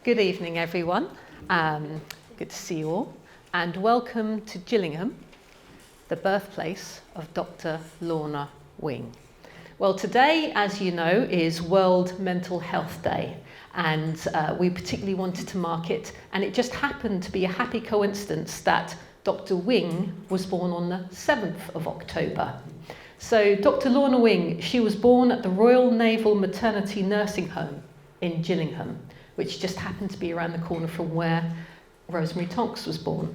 Good evening, everyone. Good to see you all, and welcome to Gillingham, the birthplace of Dr Lorna Wing. Well, today, as you know, is World Mental Health Day, and we particularly wanted to mark it, and it just happened to be a happy coincidence that Dr Wing was born on the 7th of October. So Dr Lorna Wing, she was born at the Royal Naval Maternity Nursing Home in Gillingham, which just happened to be around the corner from where Rosemary Tonks was born.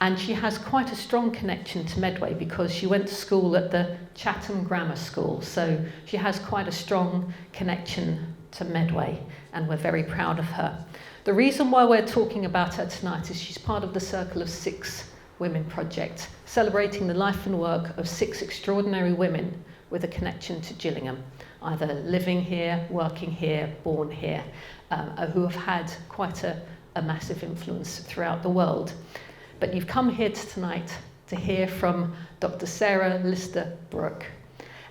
And she has quite a strong connection to Medway because she went to school at the Chatham Grammar School. So she has quite a strong connection to Medway, and we're very proud of her. The reason why we're talking about her tonight is she's part of the Circle of 6 Women project, celebrating the life and work of 6 extraordinary women with a connection to Gillingham, either living here, working here, born here, who have had quite a massive influence throughout the world. But you've come here tonight to hear from Dr Sarah Lister Brook,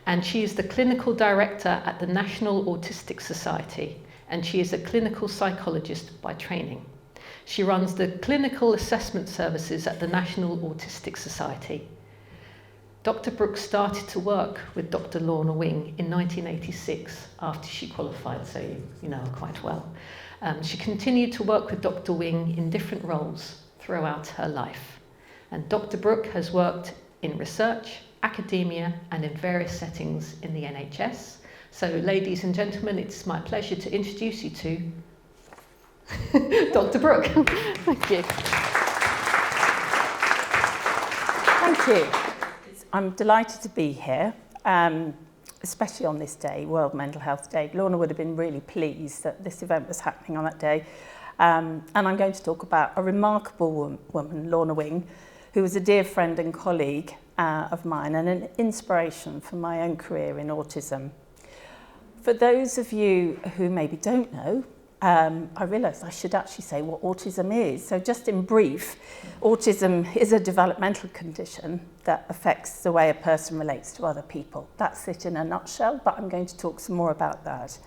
and she is the clinical director at the National Autistic Society, and she is a clinical psychologist by training. She runs the clinical assessment services at the National Autistic Society. Dr Brook started to work with Dr Lorna Wing in 1986 after she qualified, so you know her quite well. She continued to work with Dr Wing in different roles throughout her life. And Dr Brook has worked in research, academia, and in various settings in the NHS. So ladies and gentlemen, it's my pleasure to introduce you to Dr Brook. Thank you. Thank you. I'm delighted to be here, especially on this day, World Mental Health Day. Lorna would have been really pleased that this event was happening on that day. And I'm going to talk about a remarkable woman, Lorna Wing, who was a dear friend and colleague of mine and an inspiration for my own career in autism. For those of you who maybe don't know, I realised I should actually say what autism is. So just in brief, autism is a developmental condition that affects the way a person relates to other people. That's it in a nutshell, but I'm going to talk some more about that.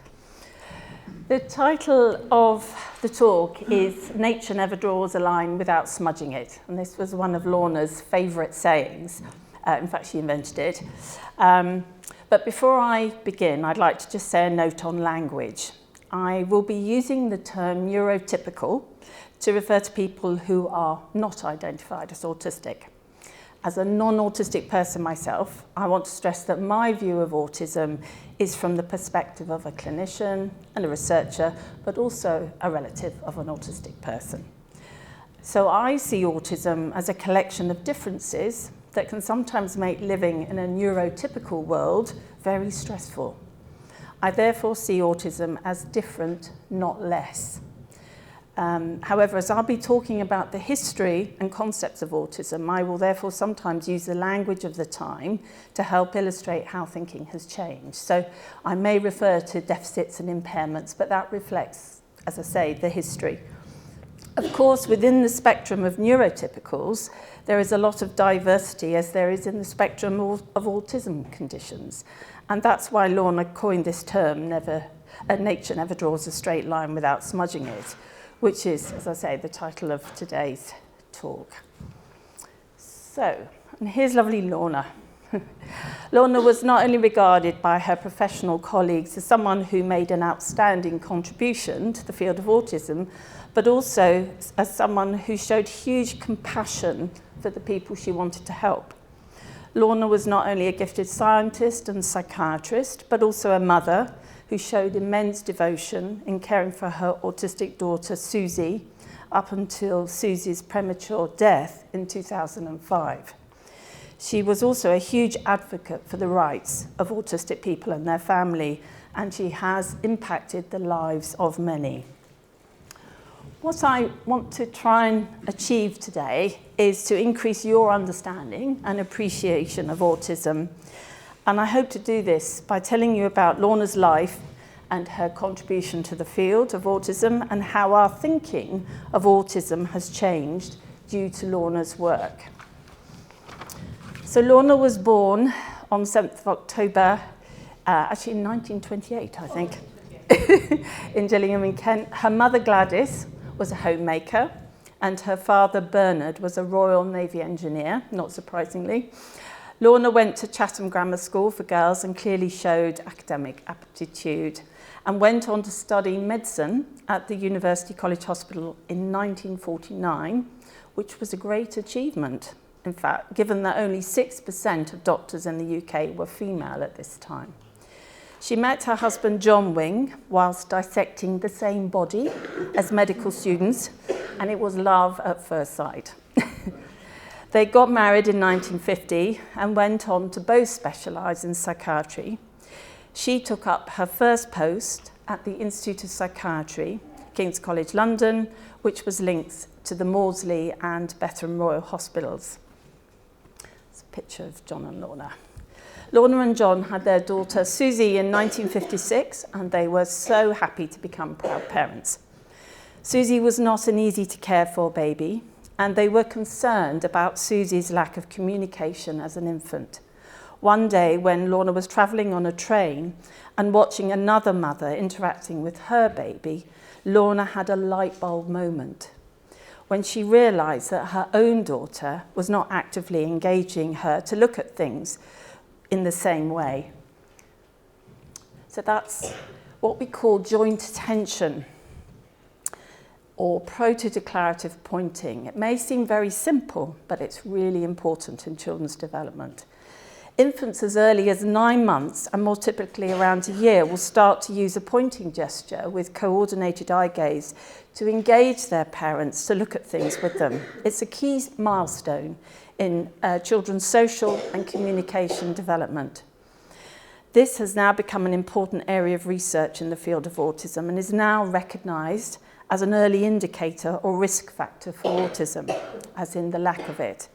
The title of the talk is Nature Never Draws a Line Without Smudging It. And this was one of Lorna's favourite sayings. In fact, she invented it. But before I begin, I'd like to just say a note on language. I will be using the term neurotypical to refer to people who are not identified as autistic. As a non-autistic person myself, I want to stress that my view of autism is from the perspective of a clinician and a researcher, but also a relative of an autistic person. So I see autism as a collection of differences that can sometimes make living in a neurotypical world very stressful. I therefore see autism as different, not less. However, as I'll be talking about the history and concepts of autism, I will therefore sometimes use the language of the time to help illustrate how thinking has changed. So I may refer to deficits and impairments, but that reflects, as I say, the history. Of course, within the spectrum of neurotypicals, there is a lot of diversity, as there is in the spectrum of autism conditions. And that's why Lorna coined this term, nature never draws a straight line without smudging it, which is, as I say, the title of today's talk. So, and here's lovely Lorna. Lorna was not only regarded by her professional colleagues as someone who made an outstanding contribution to the field of autism, but also as someone who showed huge compassion for the people she wanted to help. Lorna was not only a gifted scientist and psychiatrist, but also a mother who showed immense devotion in caring for her autistic daughter, Susie, up until Susie's premature death in 2005. She was also a huge advocate for the rights of autistic people and their family, and she has impacted the lives of many. What I want to try and achieve today is to increase your understanding and appreciation of autism. And I hope to do this by telling you about Lorna's life and her contribution to the field of autism and how our thinking of autism has changed due to Lorna's work. So Lorna was born on 7th of October, actually in 1928, I think. in Gillingham in Kent. Her mother Gladys was a homemaker, and her father Bernard was a Royal Navy engineer, not surprisingly. Lorna went to Chatham Grammar School for girls and clearly showed academic aptitude, and went on to study medicine at the University College Hospital in 1949, which was a great achievement, in fact, given that only 6% of doctors in the UK were female at this time. She met her husband John Wing whilst dissecting the same body as medical students, and it was love at first sight. They got married in 1950 and went on to both specialise in psychiatry. She took up her first post at the Institute of Psychiatry, King's College London, which was linked to the Maudsley and Bethlehem Royal Hospitals. It's a picture of John and Lorna. Lorna and John had their daughter Susie in 1956, and they were so happy to become proud parents. Susie was not an easy to care for baby, and they were concerned about Susie's lack of communication as an infant. One day when Lorna was travelling on a train and watching another mother interacting with her baby, Lorna had a light bulb moment when she realised that her own daughter was not actively engaging her to look at things in the same way. So that's what we call joint attention, or proto-declarative pointing. It may seem very simple, but it's really important in children's development. Infants as early as 9 months, and more typically around a year, will start to use a pointing gesture with coordinated eye gaze to engage their parents to look at things with them. It's a key milestone in children's social and communication development. This has now become an important area of research in the field of autism and is now recognised as an early indicator or risk factor for autism, as in the lack of it.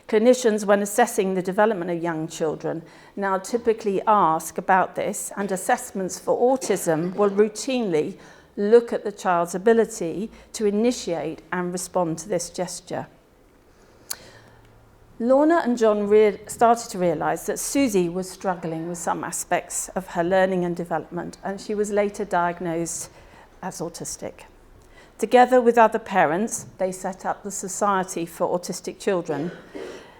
Clinicians, when assessing the development of young children, now typically ask about this, and assessments for autism will routinely look at the child's ability to initiate and respond to this gesture. Lorna and John started to realise that Susie was struggling with some aspects of her learning and development, and she was later diagnosed as autistic. Together with other parents, they set up the Society for Autistic Children,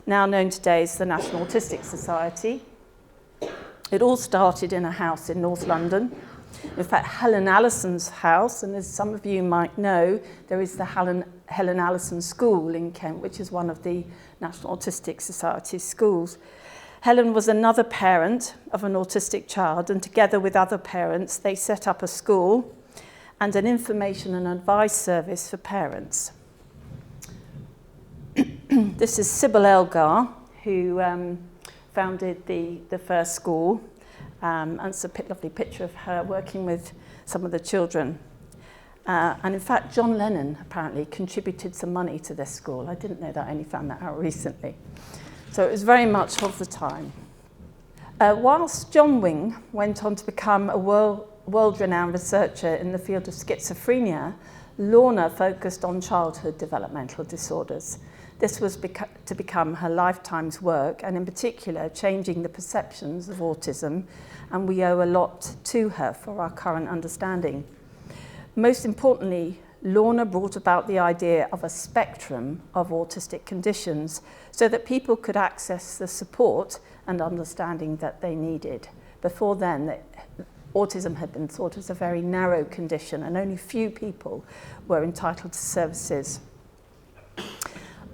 now known today as the National Autistic Society. It all started in a house in North London. In fact, Helen Allison's house, and as some of you might know, there is the Helen Allison School in Kent, which is one of the National Autistic Society's schools. Helen was another parent of an autistic child, and together with other parents, they set up a school and an information and advice service for parents. This is Sybil Elgar, who founded the first school, and it's a lovely picture of her working with some of the children. And in fact, John Lennon apparently contributed some money to this school. I didn't know that, I only found that out recently. So it was very much of the time. Whilst John Wing went on to become a world-renowned researcher in the field of schizophrenia, Lorna focused on childhood developmental disorders. This was to become her lifetime's work, and in particular, changing the perceptions of autism, and we owe a lot to her for our current understanding. Most importantly, Lorna brought about the idea of a spectrum of autistic conditions so that people could access the support and understanding that they needed. Before then, autism had been thought as a very narrow condition, and only few people were entitled to services.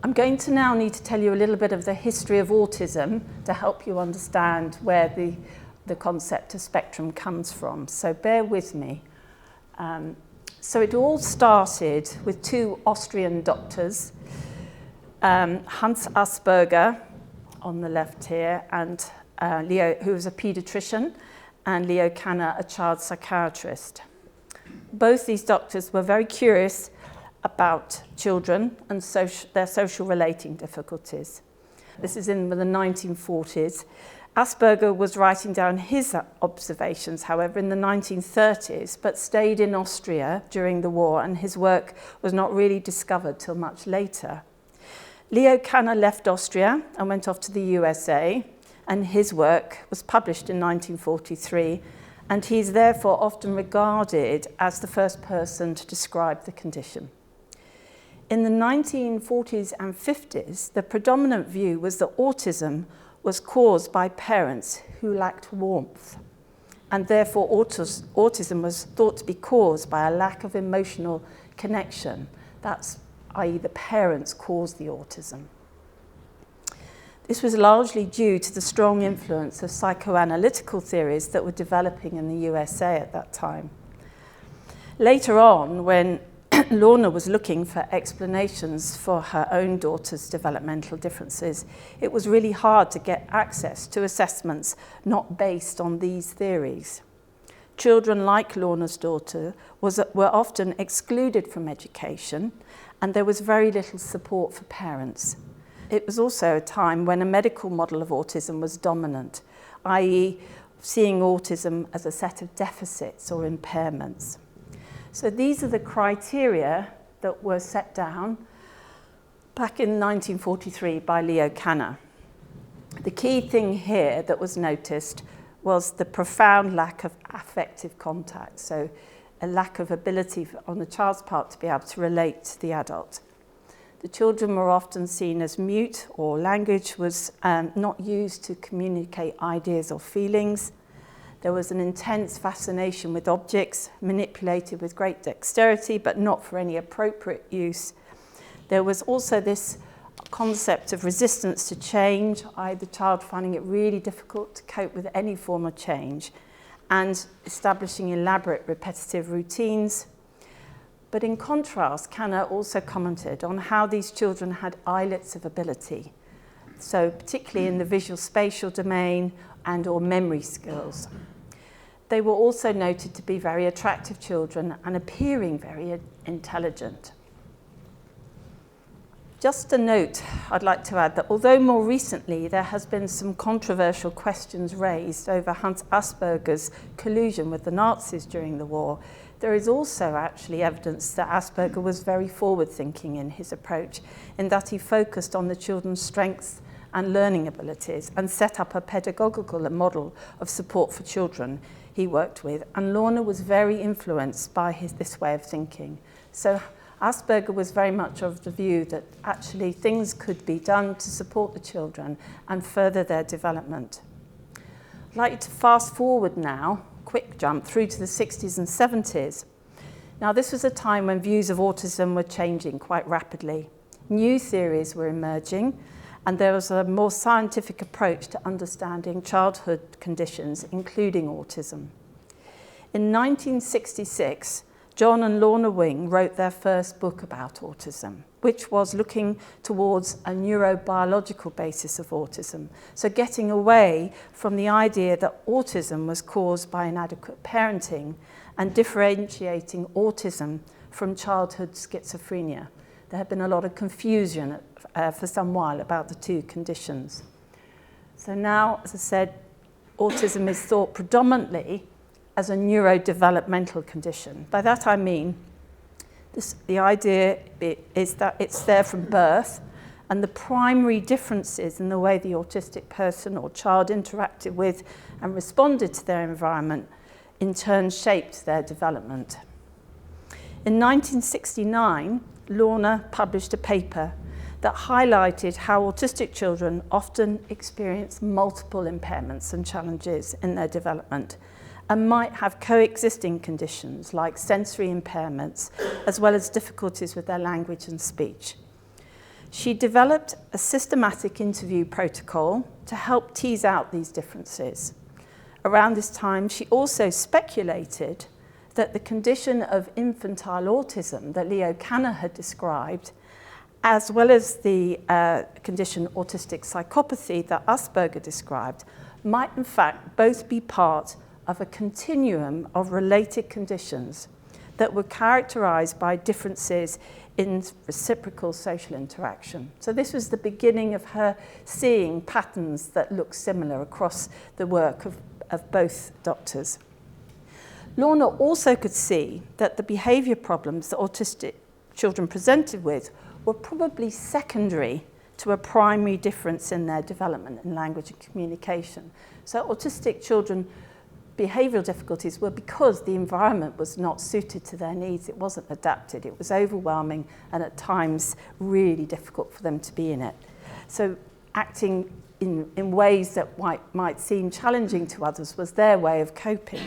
I'm going to now need to tell you a little bit of the history of autism to help you understand where the concept of spectrum comes from. So bear with me. So it all started with two Austrian doctors, Hans Asperger on the left here, and Leo, who was a paediatrician, and Leo Kanner, a child psychiatrist. Both these doctors were very curious about children and their social relating difficulties. This is in the 1940s. Asperger was writing down his observations, however, in the 1930s, but stayed in Austria during the war, and his work was not really discovered till much later. Leo Kanner left Austria and went off to the USA, and his work was published in 1943 and he's therefore often regarded as the first person to describe the condition. In the 1940s and 50s, the predominant view was that autism was caused by parents who lacked warmth, and therefore autism was thought to be caused by a lack of emotional connection. That's i.e. the parents caused the autism. This was largely due to the strong influence of psychoanalytical theories that were developing in the USA at that time. Later on, when Lorna was looking for explanations for her own daughter's developmental differences, it was really hard to get access to assessments not based on these theories. Children like Lorna's daughter were often excluded from education, and there was very little support for parents. It was also a time when a medical model of autism was dominant, i.e. seeing autism as a set of deficits or impairments. So these are the criteria that were set down back in 1943 by Leo Kanner. The key thing here that was noticed was the profound lack of affective contact, so a lack of ability on the child's part to be able to relate to the adult. The children were often seen as mute, or language was not used to communicate ideas or feelings. There was an intense fascination with objects, manipulated with great dexterity, but not for any appropriate use. There was also this concept of resistance to change, i.e. the child finding it really difficult to cope with any form of change, and establishing elaborate repetitive routines. But in contrast, Kanner also commented on how these children had islets of ability, so particularly in the visual spatial domain and or memory skills. They were also noted to be very attractive children and appearing very intelligent. Just a note I'd like to add that although more recently there has been some controversial questions raised over Hans Asperger's collusion with the Nazis during the war, there is also actually evidence that Asperger was very forward-thinking in his approach, in that he focused on the children's strengths and learning abilities and set up a pedagogical model of support for children he worked with. And Lorna was very influenced by this way of thinking. So Asperger was very much of the view that actually things could be done to support the children and further their development. I'd like to fast forward now, quick jump through to the 60s and 70s. Now, this was a time when views of autism were changing quite rapidly. New theories were emerging, and there was a more scientific approach to understanding childhood conditions, including autism. In 1966, John and Lorna Wing wrote their first book about autism, which was looking towards a neurobiological basis of autism. So getting away from the idea that autism was caused by inadequate parenting and differentiating autism from childhood schizophrenia. There had been a lot of confusion for some while about the two conditions. So now, as I said, autism is thought predominantly as a neurodevelopmental condition. By that I mean, the idea is that it's there from birth, and the primary differences in the way the autistic person or child interacted with and responded to their environment in turn shaped their development. In 1969, Lorna published a paper that highlighted how autistic children often experience multiple impairments and challenges in their development, and might have coexisting conditions like sensory impairments, as well as difficulties with their language and speech. She developed a systematic interview protocol to help tease out these differences. Around this time, she also speculated that the condition of infantile autism that Leo Kanner had described, as well as the condition autistic psychopathy that Asperger described, might in fact both be part of a continuum of related conditions that were characterized by differences in reciprocal social interaction. So this was the beginning of her seeing patterns that look similar across the work of both doctors. Lorna also could see that the behavior problems that autistic children presented with were probably secondary to a primary difference in their development in language and communication. So autistic children behavioural difficulties were because the environment was not suited to their needs. It wasn't adapted. It was overwhelming and at times really difficult for them to be in it. So acting in ways that might seem challenging to others was their way of coping.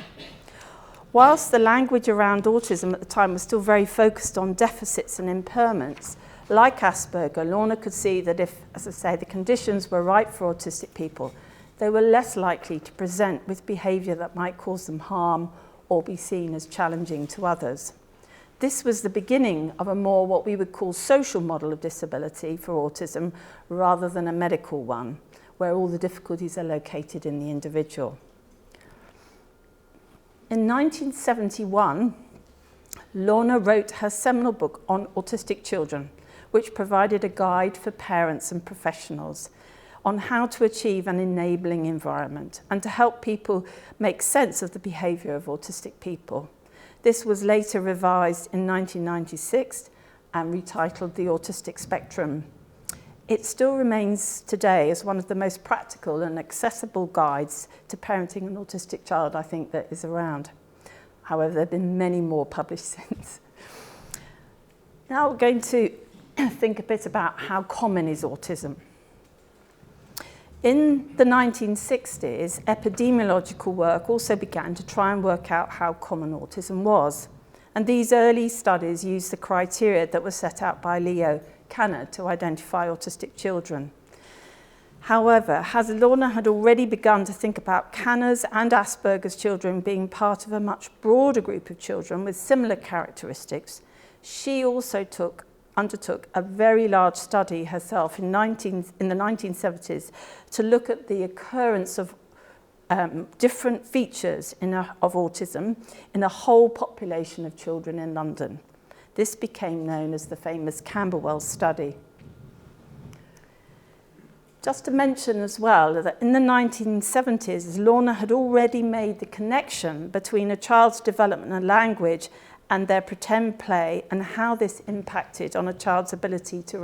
Whilst the language around autism at the time was still very focused on deficits and impairments, like Asperger, Lorna could see that if, as I say, the conditions were right for autistic people, they were less likely to present with behaviour that might cause them harm or be seen as challenging to others. This was the beginning of a more what we would call social model of disability for autism rather than a medical one, where all the difficulties are located in the individual. In 1971, Lorna wrote her seminal book on autistic children, which provided a guide for parents and professionals on how to achieve an enabling environment and to help people make sense of the behaviour of autistic people. This was later revised in 1996 and retitled The Autistic Spectrum. It still remains today as one of the most practical and accessible guides to parenting an autistic child, I think, that is around. However, there have been many more published since. Now we're going to think a bit about how common is autism. In the 1960s, epidemiological work also began to try and work out how common autism was. And these early studies used the criteria that were set out by Leo Kanner to identify autistic children. However, as Lorna had already begun to think about Kanner's and Asperger's children being part of a much broader group of children with similar characteristics, she also undertook a very large study herself in the 1970s to look at the occurrence of different features of autism in a whole population of children in London. This became known as the famous Camberwell study. Just to mention as well that in the 1970s, Lorna had already made the connection between a child's development of language and their pretend play and how this impacted on a child's ability to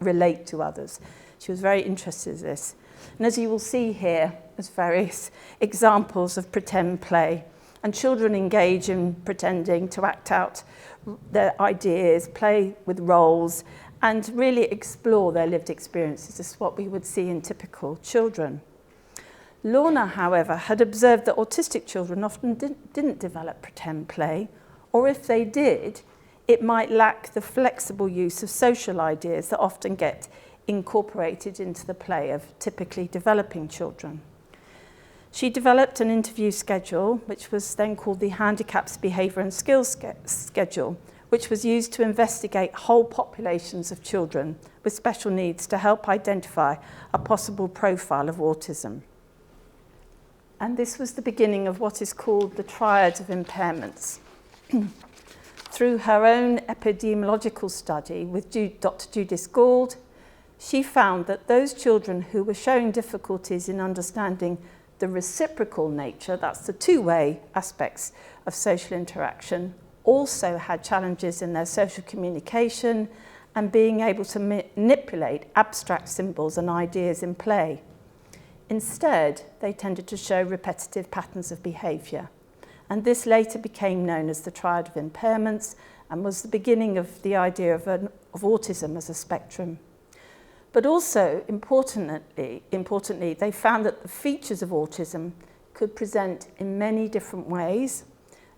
relate to others. She was very interested in this. And as you will see here, there's various examples of pretend play. And children engage in pretending to act out their ideas, play with roles, and really explore their lived experiences. This is what we would see in typical children. Lorna, however, had observed that autistic children often didn't develop pretend play, or if they did, it might lack the flexible use of social ideas that often get incorporated into the play of typically developing children. She developed an interview schedule, which was then called the Handicaps, Behaviour and Skills Schedule, which was used to investigate whole populations of children with special needs to help identify a possible profile of autism. And this was the beginning of what is called the triad of impairments. Through her own epidemiological study with Dr. Judith Gould, she found that those children who were showing difficulties in understanding the reciprocal nature, that's the two-way aspects of social interaction, also had challenges in their social communication and being able to manipulate abstract symbols and ideas in play. Instead, they tended to show repetitive patterns of behaviour. And this later became known as the triad of impairments and was the beginning of the idea of autism as a spectrum. But also, importantly, they found that the features of autism could present in many different ways,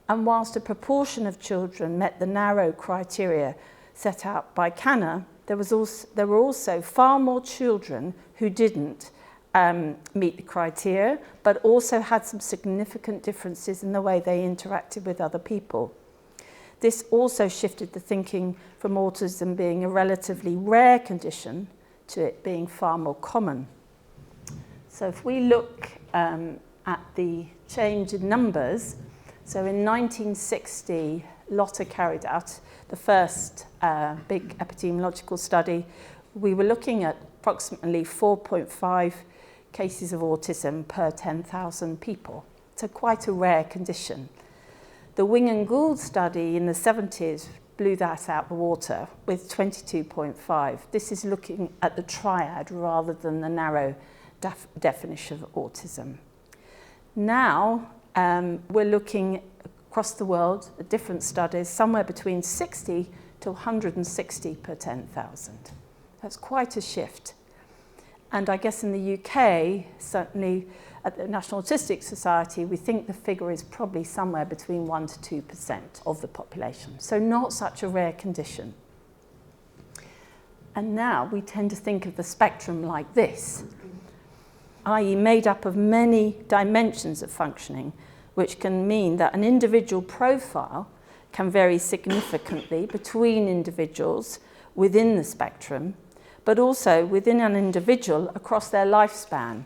and whilst a proportion of children met the narrow criteria set out by Kanner, there were also far more children who didn't meet the criteria, but also had some significant differences in the way they interacted with other people. This also shifted the thinking from autism being a relatively rare condition to it being far more common. So if we look at the change in numbers, so in 1960, Lotta carried out the first big epidemiological study. We were looking at approximately 4.5 cases of autism per 10,000 people. So quite a rare condition. The Wing and Gould study in the 70s blew that out the water with 22.5. This is looking at the triad rather than the narrow definition of autism. Now, we're looking across the world at different studies, somewhere between 60 to 160 per 10,000. That's quite a shift. And I guess in the UK, certainly at the National Autistic Society, we think the figure is probably somewhere between 1 to 2% of the population. So not such a rare condition. And now we tend to think of the spectrum like this, i.e. made up of many dimensions of functioning, which can mean that an individual profile can vary significantly between individuals within the spectrum, but also within an individual across their lifespan.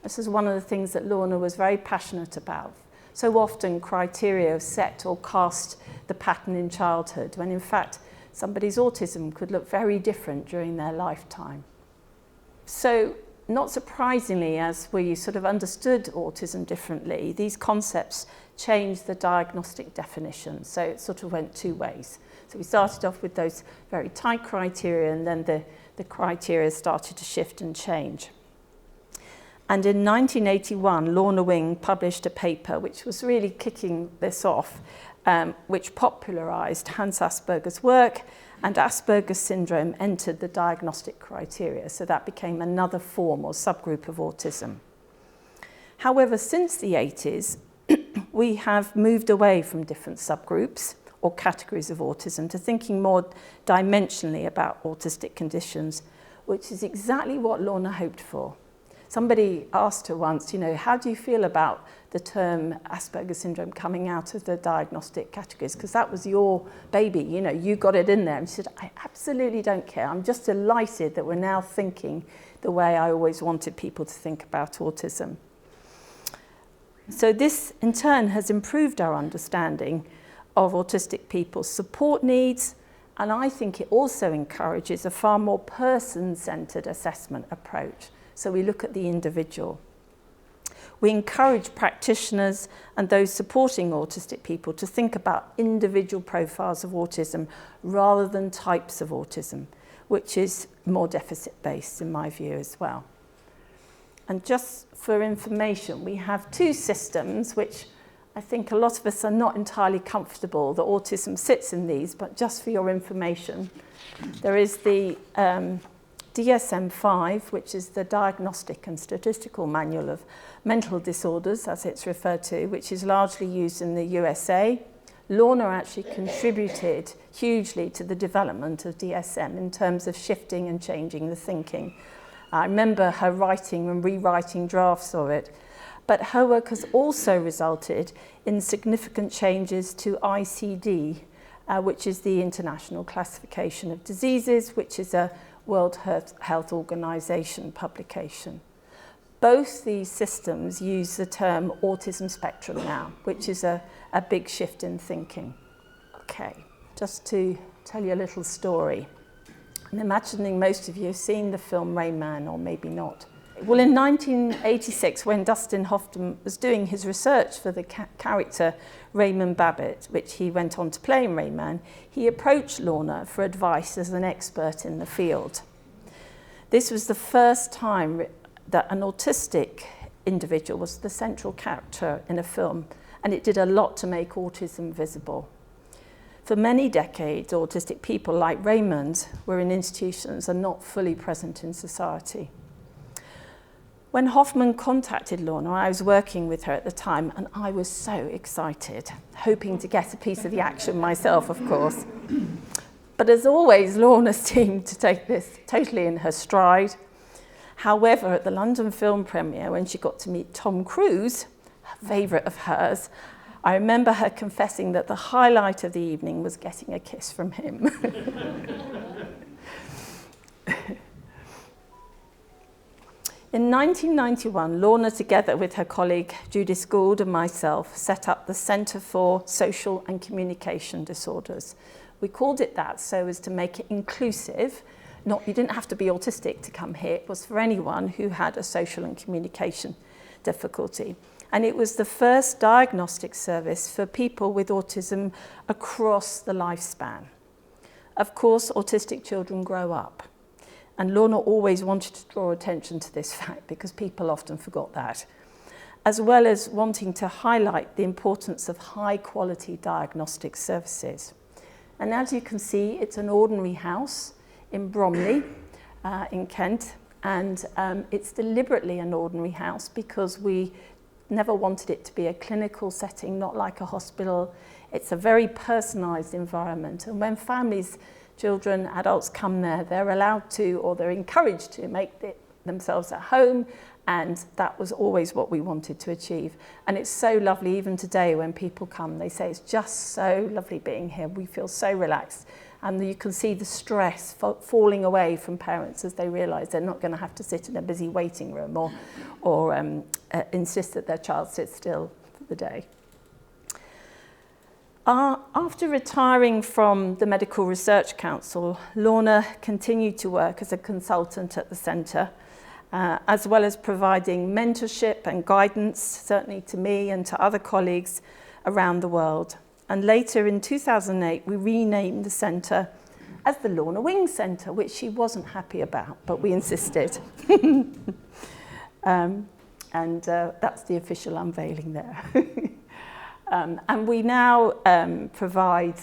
This is one of the things that Lorna was very passionate about. So often criteria set or cast the pattern in childhood, when in fact somebody's autism could look very different during their lifetime. So not surprisingly, as we sort of understood autism differently, these concepts changed the diagnostic definition. So it sort of went two ways. So we started off with those very tight criteria, and then the criteria started to shift and change. And in 1981, Lorna Wing published a paper which was really kicking this off, which popularised Hans Asperger's work, and Asperger's syndrome entered the diagnostic criteria. So that became another form or subgroup of autism. However, since the 80s, we have moved away from different subgroups or categories of autism to thinking more dimensionally about autistic conditions, which is exactly what Lorna hoped for. Somebody asked her once, how do you feel about the term Asperger's syndrome coming out of the diagnostic categories? Because that was your baby, you got it in there. And she said, I absolutely don't care. I'm just delighted that we're now thinking the way I always wanted people to think about autism. So this, in turn, has improved our understanding of autistic people's support needs, and I think it also encourages a far more person-centred assessment approach. So we look at the individual. We encourage practitioners and those supporting autistic people to think about individual profiles of autism rather than types of autism, which is more deficit-based in my view as well. And just for information, we have two systems which I think a lot of us are not entirely comfortable that autism sits in these, but just for your information, there is the DSM-5, which is the Diagnostic and Statistical Manual of Mental Disorders, as it's referred to, which is largely used in the USA. Lorna actually contributed hugely to the development of DSM in terms of shifting and changing the thinking. I remember her writing and rewriting drafts of it. But her work has also resulted in significant changes to ICD, which is the International Classification of Diseases, which is a World Health Organization publication. Both these systems use the term autism spectrum now, which is a big shift in thinking. Okay, just to tell you a little story. I'm imagining most of you have seen the film Rain Man, or maybe not. Well, in 1986, when Dustin Hoffman was doing his research for the character Raymond Babbitt, which he went on to play in Rain Man, he approached Lorna for advice as an expert in the field. This was the first time that an autistic individual was the central character in a film, and it did a lot to make autism visible. For many decades, autistic people like Raymond were in institutions and not fully present in society. When Hoffman contacted Lorna, I was working with her at the time, and I was so excited, hoping to get a piece of the action myself, of course. But as always, Lorna seemed to take this totally in her stride. However, at the London film premiere, when she got to meet Tom Cruise, a favourite of hers, I remember her confessing that the highlight of the evening was getting a kiss from him. In 1991, Lorna, together with her colleague Judith Gould and myself, set up the Centre for Social and Communication Disorders. We called it that so as to make it inclusive. You didn't have to be autistic to come here. It was for anyone who had a social and communication difficulty. And it was the first diagnostic service for people with autism across the lifespan. Of course, autistic children grow up. And Lorna always wanted to draw attention to this fact because people often forgot that. as well as wanting to highlight the importance of high-quality diagnostic services. And as you can see, it's an ordinary house in Bromley, in Kent, and it's deliberately an ordinary house because we never wanted it to be a clinical setting, not like a hospital. It's a very personalised environment, and when families, children, adults come there, they're allowed to, or they're encouraged to, make themselves at home, and that was always what we wanted to achieve. And it's so lovely, even today when people come, they say it's just so lovely being here, we feel so relaxed. And you can see the stress falling away from parents as they realise they're not going to have to sit in a busy waiting room or insist that their child sits still for the day. After retiring from the Medical Research Council, Lorna continued to work as a consultant at the centre, as well as providing mentorship and guidance, certainly to me and to other colleagues around the world. And later in 2008, we renamed the centre as the Lorna Wing Centre, which she wasn't happy about, but we insisted. That's the official unveiling there. And we now provide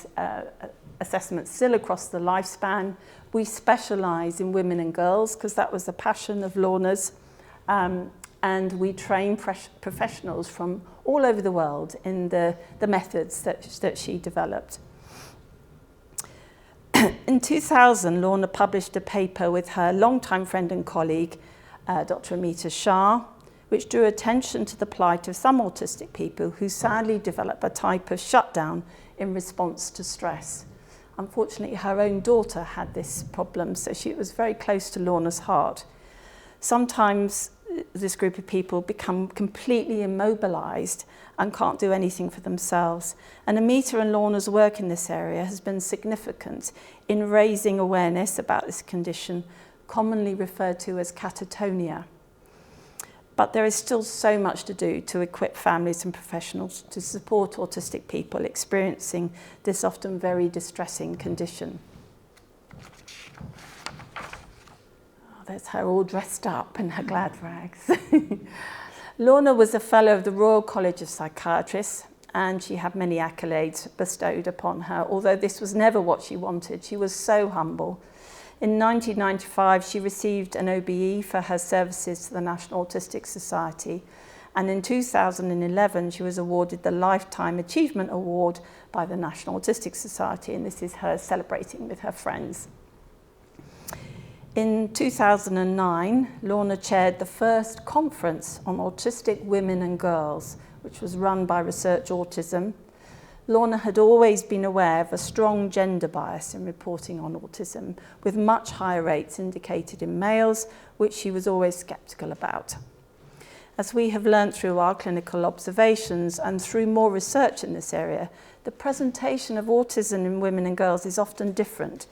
assessments still across the lifespan. We specialise in women and girls because that was the passion of Lorna's. And we train professionals from all over the world in the methods that she developed. In 2000, Lorna published a paper with her longtime friend and colleague, Dr Amita Shah, which drew attention to the plight of some autistic people who sadly develop a type of shutdown in response to stress. Unfortunately, her own daughter had this problem, so it was very close to Lorna's heart. Sometimes this group of people become completely immobilised and can't do anything for themselves. And Amita and Lorna's work in this area has been significant in raising awareness about this condition, commonly referred to as catatonia. But there is still so much to do to equip families and professionals to support autistic people experiencing this often very distressing condition. There's her all dressed up in her glad rags. Lorna was a fellow of the Royal College of Psychiatrists, and she had many accolades bestowed upon her, although this was never what she wanted. She was so humble. In 1995, she received an OBE for her services to the National Autistic Society, and in 2011, she was awarded the Lifetime Achievement Award by the National Autistic Society, and this is her celebrating with her friends. In 2009, Lorna chaired the first conference on autistic women and girls, which was run by Research Autism. Lorna had always been aware of a strong gender bias in reporting on autism, with much higher rates indicated in males, which she was always sceptical about. As we have learned through our clinical observations and through more research in this area, the presentation of autism in women and girls is often different,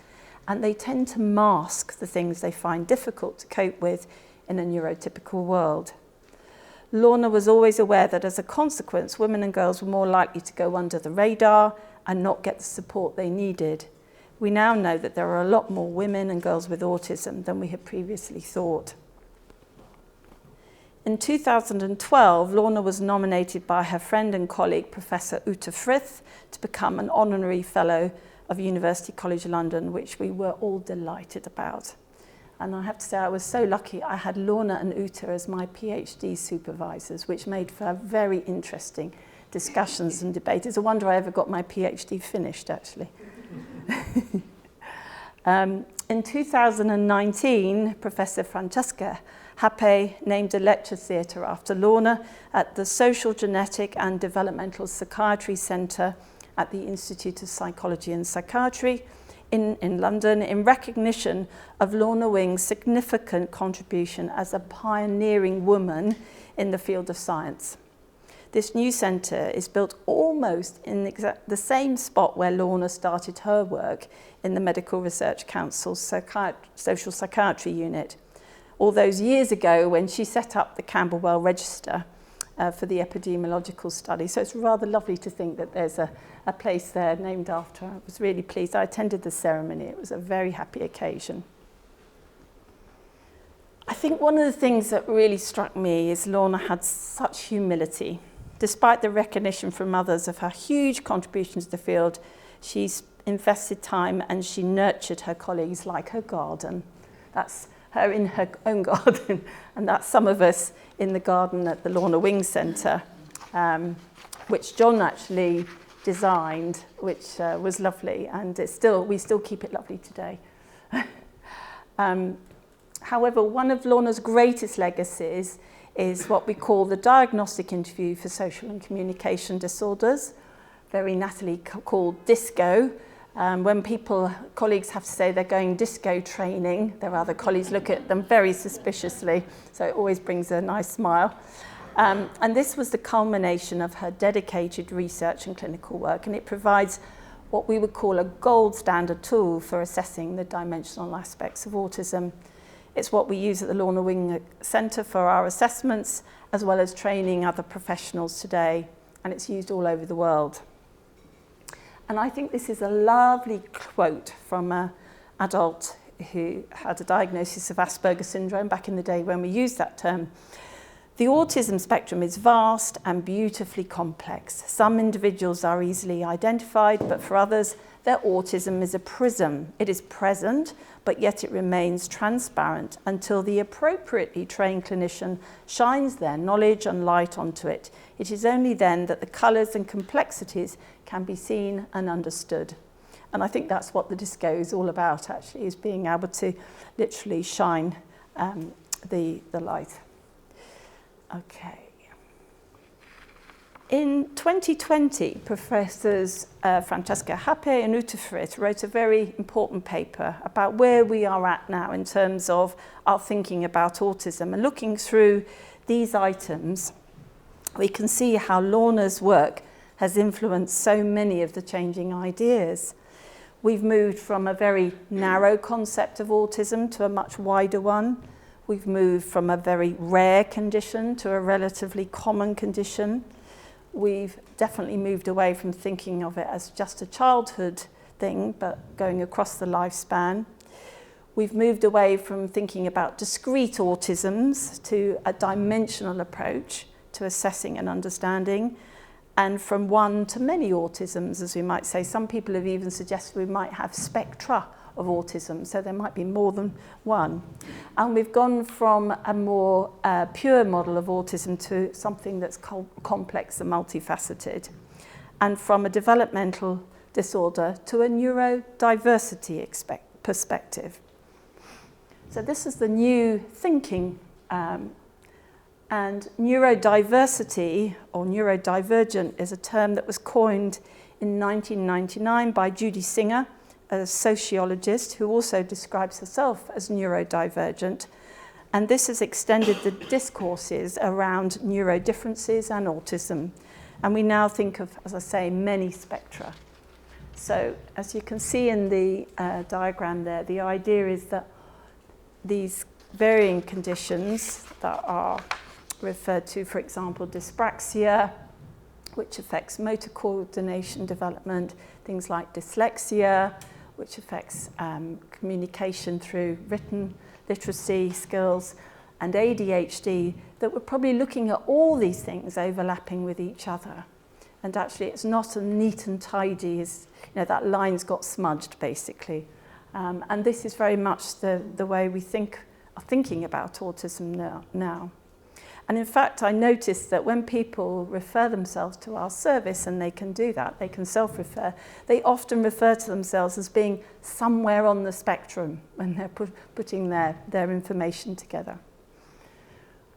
and they tend to mask the things they find difficult to cope with in a neurotypical world. Lorna was always aware that as a consequence, women and girls were more likely to go under the radar and not get the support they needed. We now know that there are a lot more women and girls with autism than we had previously thought. In 2012, Lorna was nominated by her friend and colleague, Professor Uta Frith, to become an honorary fellow of University College London, which we were all delighted about. And I have to say, I was so lucky I had Lorna and Uta as my PhD supervisors, which made for very interesting discussions and debate. It's a wonder I ever got my PhD finished, actually. In 2019, Professor Francesca Happe named a lecture theatre after Lorna at the Social Genetic and Developmental Psychiatry Centre at the Institute of Psychology and Psychiatry in London, in recognition of Lorna Wing's significant contribution as a pioneering woman in the field of science. This new centre is built almost in the same spot where Lorna started her work in the Medical Research Council's Social Psychiatry Unit, all those years ago when she set up the Camberwell Register for the epidemiological study. So it's rather lovely to think that there's a place there named after her. I was really pleased. I attended the ceremony. It was a very happy occasion. I think one of the things that really struck me is Lorna had such humility. Despite the recognition from others of her huge contributions to the field, she's invested time and she nurtured her colleagues like her garden. That's her in her own garden, and that's some of us in the garden at the Lorna Wing Centre, which John actually designed, which was lovely, and we still keep it lovely today. However, one of Lorna's greatest legacies is what we call the Diagnostic Interview for Social and Communication Disorders, very nattily called DISCO. When colleagues have to say they're going disco training, their other colleagues look at them very suspiciously, so it always brings a nice smile. And this was the culmination of her dedicated research and clinical work, and it provides what we would call a gold standard tool for assessing the dimensional aspects of autism. It's what we use at the Lorna Wing Centre for our assessments, as well as training other professionals today, and it's used all over the world. And I think this is a lovely quote from an adult who had a diagnosis of Asperger's syndrome back in the day when we used that term. The autism spectrum is vast and beautifully complex. Some individuals are easily identified, but for others, their autism is a prism. It is present, but yet it remains transparent until the appropriately trained clinician shines their knowledge and light onto it. It is only then that the colours and complexities can be seen and understood. And I think that's what the DISCO is all about, actually, is being able to literally shine the light. Okay. In 2020, Professors Francesca Happe and Ute Frith wrote a very important paper about where we are at now in terms of our thinking about autism. And looking through these items, we can see how Lorna's work has influenced so many of the changing ideas. We've moved from a very narrow concept of autism to a much wider one. We've moved from a very rare condition to a relatively common condition. We've definitely moved away from thinking of it as just a childhood thing, but going across the lifespan. We've moved away from thinking about discrete autisms to a dimensional approach to assessing and understanding, and from one to many autisms, as we might say. Some people have even suggested we might have spectra of autism, so there might be more than one. And we've gone from a more pure model of autism to something that's complex and multifaceted, and from a developmental disorder to a neurodiversity perspective. So this is the new thinking, and neurodiversity or neurodivergent is a term that was coined in 1999 by Judy Singer, a sociologist who also describes herself as neurodivergent. And this has extended the discourses around neurodifferences and autism. And we now think of, as I say, many spectra. So as you can see in the diagram there, the idea is that these varying conditions that are referred to, for example, dyspraxia, which affects motor coordination development, things like dyslexia, which affects communication through written literacy skills, and ADHD, that we're probably looking at all these things overlapping with each other. And actually it's not as neat and tidy as, that line's got smudged basically. And this is very much the way we are thinking about autism now. And in fact, I noticed that when people refer themselves to our service, and they can do that, they can self-refer, they often refer to themselves as being somewhere on the spectrum when they're putting their information together.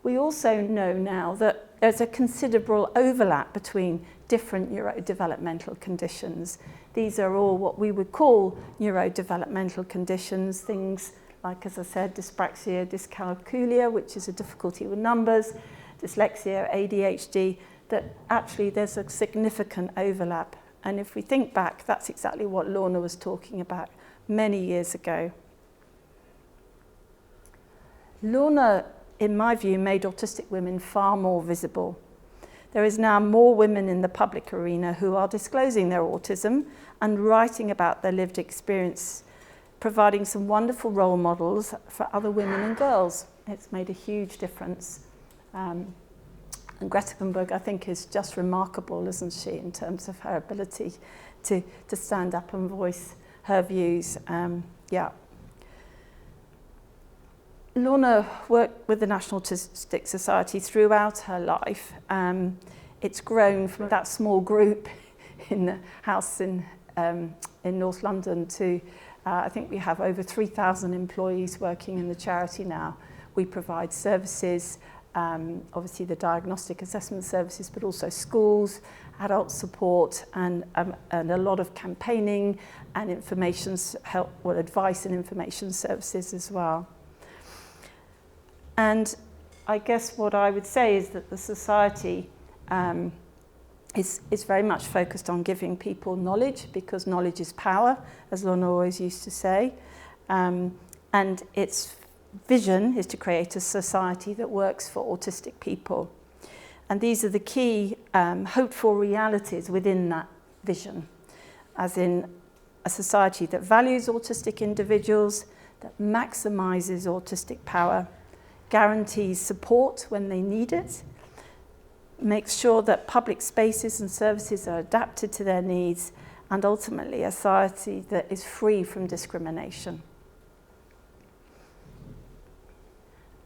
We also know now that there's a considerable overlap between different neurodevelopmental conditions. These are all what we would call neurodevelopmental conditions, things like, as I said, dyspraxia, dyscalculia, which is a difficulty with numbers, dyslexia, ADHD, that actually there's a significant overlap. And if we think back, that's exactly what Lorna was talking about many years ago. Lorna, in my view, made autistic women far more visible. There is now more women in the public arena who are disclosing their autism and writing about their lived experience, providing some wonderful role models for other women and girls. It's made a huge difference. And Greta Thunberg, I think, is just remarkable, isn't she, in terms of her ability to stand up and voice her views. Lorna worked with the National Autistic Society throughout her life. It's grown from that small group in the house in North London to, I think we have over 3,000 employees working in the charity now. We provide services, obviously the diagnostic assessment services, but also schools, adult support, and a lot of campaigning and advice and information services as well. And I guess what I would say is that the Society is very much focused on giving people knowledge, because knowledge is power, as Lorna always used to say. And its vision is to create a society that works for autistic people. And these are the key hopeful realities within that vision, as in a society that values autistic individuals, that maximizes autistic power, guarantees support when they need it, makes sure that public spaces and services are adapted to their needs, and ultimately a society that is free from discrimination.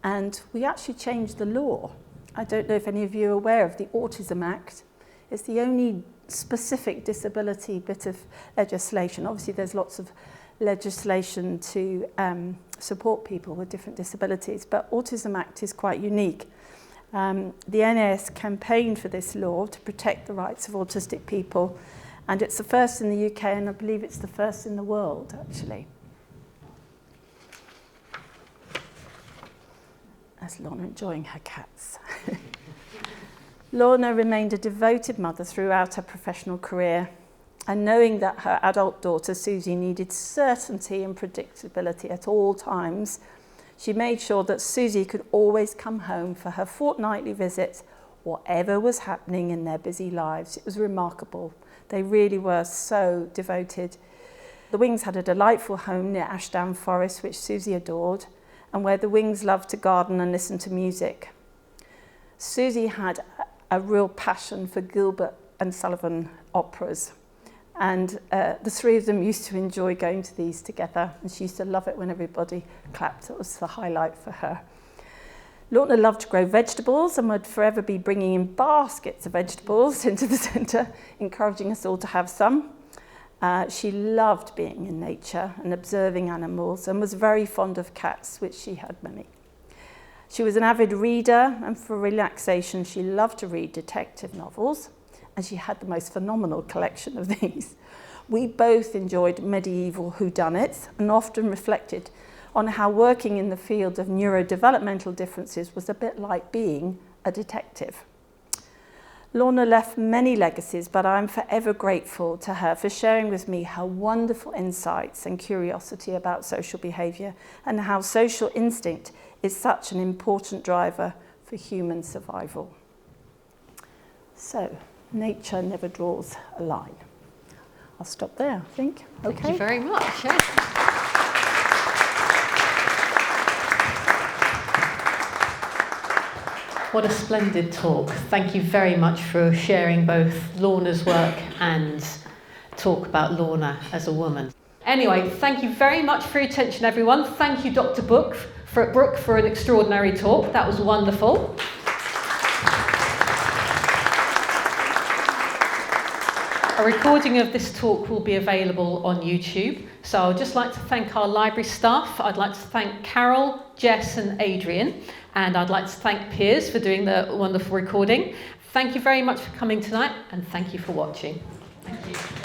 And we actually changed the law. I don't know if any of you are aware of the Autism Act. It's the only specific disability bit of legislation. Obviously, there's lots of legislation to support people with different disabilities, but Autism Act is quite unique. The NAS campaigned for this law to protect the rights of autistic people, and it's the first in the UK, and I believe it's the first in the world, actually. That's Lorna enjoying her cats. Lorna remained a devoted mother throughout her professional career, and knowing that her adult daughter, Susie, needed certainty and predictability at all times, she made sure that Susie could always come home for her fortnightly visit, whatever was happening in their busy lives. It was remarkable. They really were so devoted. The Wings had a delightful home near Ashdown Forest, which Susie adored, and where the Wings loved to garden and listen to music. Susie had a real passion for Gilbert and Sullivan operas, and the three of them used to enjoy going to these together, and she used to love it when everybody clapped. It was the highlight for her. Lorna loved to grow vegetables and would forever be bringing in baskets of vegetables into the centre, encouraging us all to have some. She loved being in nature and observing animals, and was very fond of cats, which she had many. She was an avid reader, and for relaxation she loved to read detective novels, and she had the most phenomenal collection of these. We both enjoyed medieval whodunits and often reflected on how working in the field of neurodevelopmental differences was a bit like being a detective. Lorna left many legacies, but I'm forever grateful to her for sharing with me her wonderful insights and curiosity about social behaviour, and how social instinct is such an important driver for human survival. So, nature never draws a line. I'll stop there, I think. Okay. Thank you very much. Yes. What a splendid talk. Thank you very much for sharing both Lorna's work and talk about Lorna as a woman. Anyway, thank you very much for your attention, everyone. Thank you, Dr. Brook, for an extraordinary talk. That was wonderful. A recording of this talk will be available on YouTube. So I'd just like to thank our library staff. I'd like to thank Carol, Jess and Adrian. And I'd like to thank Piers for doing the wonderful recording. Thank you very much for coming tonight, and thank you for watching. Thank you.